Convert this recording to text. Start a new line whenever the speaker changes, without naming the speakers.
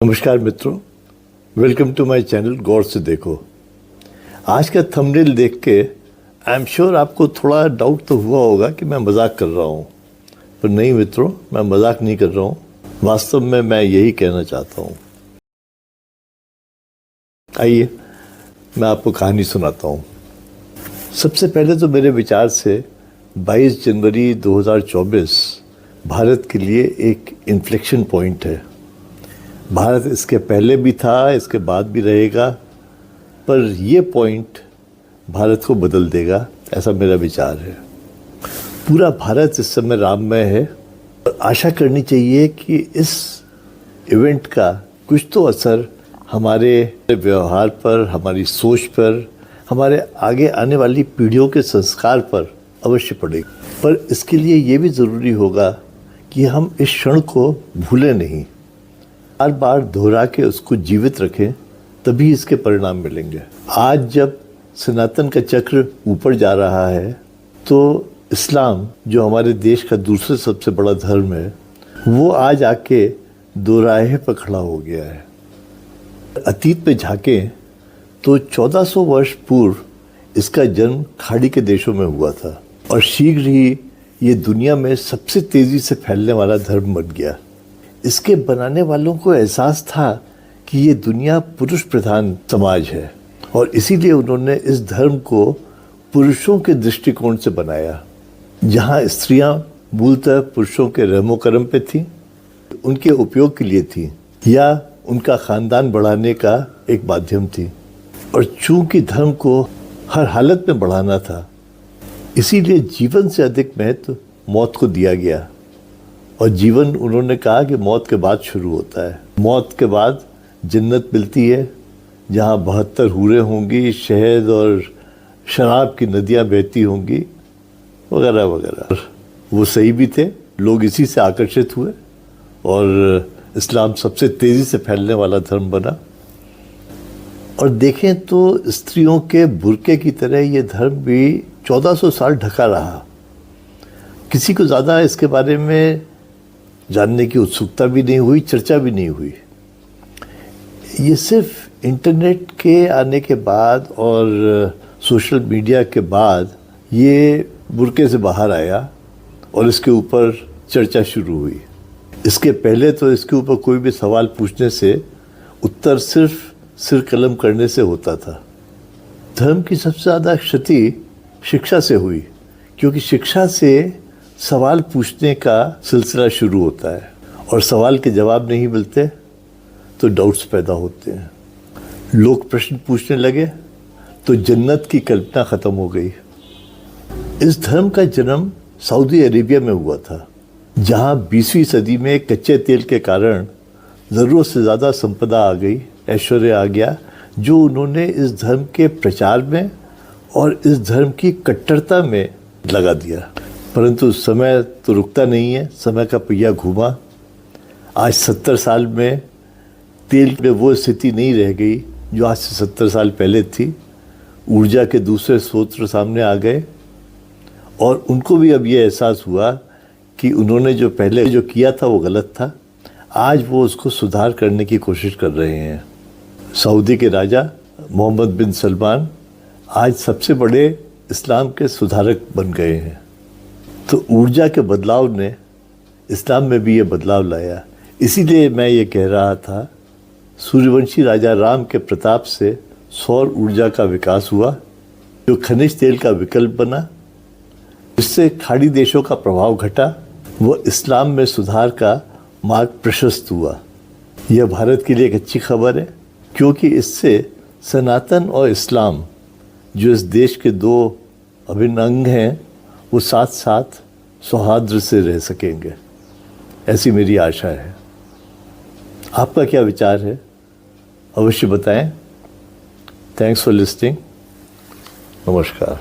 नमस्कार मित्रों, welcome to my channel गौर से देखो। आज का थंबनेल देख के आई एम श्योर आपको थोड़ा डाउट तो हुआ होगा कि मैं मजाक कर रहा हूँ, पर नहीं मित्रों, मैं मजाक नहीं कर रहा हूँ। वास्तव में मैं यही कहना चाहता हूँ। आइए मैं आपको कहानी सुनाता हूँ। सबसे पहले तो मेरे विचार से 22 जनवरी 2024 भारत के लिए एक इन्फ्लेक्शन पॉइंट है। भारत इसके पहले भी था, इसके बाद भी रहेगा, पर ये पॉइंट भारत को बदल देगा, ऐसा मेरा विचार है। पूरा भारत इस समय राममय है और आशा करनी चाहिए कि इस इवेंट का कुछ तो असर हमारे व्यवहार पर, हमारी सोच पर, हमारे आगे आने वाली पीढ़ियों के संस्कार पर अवश्य पड़ेगा। पर इसके लिए ये भी ज़रूरी होगा कि हम इस क्षण को भूलें नहीं, बार बार दोहरा के उसको जीवित रखें, तभी इसके परिणाम मिलेंगे। आज जब सनातन का चक्र ऊपर जा रहा है तो इस्लाम, जो हमारे देश का दूसरा सबसे बड़ा धर्म है, वो आज आके दोराहे पर खड़ा हो गया है। अतीत में झांकें तो 1400 वर्ष पूर्व इसका जन्म खाड़ी के देशों में हुआ था और शीघ्र ही ये दुनिया में सबसे तेज़ी से फैलने वाला धर्म बन गया। इसके बनाने वालों को एहसास था कि ये दुनिया पुरुष प्रधान समाज है और इसीलिए उन्होंने इस धर्म को पुरुषों के दृष्टिकोण से बनाया। जहाँ स्त्रियाँ मूलतः पुरुषों के रहमो करम पे थीं, उनके उपयोग के लिए थीं या उनका ख़ानदान बढ़ाने का एक माध्यम थी, और चूंकि धर्म को हर हालत में बढ़ाना था, इसीलिए जीवन से अधिक महत्व मौत को दिया गया। और जीवन, उन्होंने कहा कि मौत के बाद शुरू होता है। मौत के बाद जन्नत मिलती है, जहाँ 72 हूरें होंगी, शहद और शराब की नदियाँ बहती होंगी, वगैरह वगैरह। वो सही भी थे, लोग इसी से आकर्षित हुए और इस्लाम सबसे तेज़ी से फैलने वाला धर्म बना। और देखें तो स्त्रियों के बुर्के की तरह ये धर्म भी 1400 साल ढका रहा। किसी को ज़्यादा इसके बारे में जानने की उत्सुकता भी नहीं हुई, चर्चा भी नहीं हुई। ये सिर्फ इंटरनेट के आने के बाद और सोशल मीडिया के बाद ये बुर्के से बाहर आया और इसके ऊपर चर्चा शुरू हुई। इसके पहले तो इसके ऊपर कोई भी सवाल पूछने से उत्तर सिर्फ सिर कलम करने से होता था। धर्म की सबसे ज़्यादा क्षति शिक्षा से हुई, क्योंकि शिक्षा से सवाल पूछने का सिलसिला शुरू होता है और सवाल के जवाब नहीं मिलते तो डाउट्स पैदा होते हैं। लोग प्रश्न पूछने लगे तो जन्नत की कल्पना ख़त्म हो गई। इस धर्म का जन्म सऊदी अरेबिया में हुआ था, जहाँ 20वीं सदी में कच्चे तेल के कारण ज़रूरत से ज़्यादा संपदा आ गई, ऐश्वर्य आ गया, जो उन्होंने इस धर्म के प्रचार में और इस धर्म की कट्टरता में लगा दिया। परंतु समय तो रुकता नहीं है, समय का पहिया घूमा। आज 70 साल में तेल में वो स्थिति नहीं रह गई जो आज से 70 साल पहले थी। ऊर्जा के दूसरे स्रोत सामने आ गए और उनको भी अब ये एहसास हुआ कि उन्होंने जो पहले जो किया था वो गलत था। आज वो उसको सुधार करने की कोशिश कर रहे हैं। सऊदी के राजा मोहम्मद बिन सलमान आज सबसे बड़े इस्लाम के सुधारक बन गए हैं। तो ऊर्जा के बदलाव ने इस्लाम में भी ये बदलाव लाया। इसीलिए मैं ये कह रहा था, सूर्यवंशी राजा राम के प्रताप से सौर ऊर्जा का विकास हुआ, जो खनिज तेल का विकल्प बना, जिससे खाड़ी देशों का प्रभाव घटा। वो इस्लाम में सुधार का मार्ग प्रशस्त हुआ। यह भारत के लिए एक अच्छी खबर है, क्योंकि इससे सनातन और इस्लाम, जो इस देश के दो अभिन्न अंग हैं, वो साथ साथ सौहार्द से रह सकेंगे, ऐसी मेरी आशा है। आपका क्या विचार है, अवश्य बताएं। Thanks for listening. नमस्कार।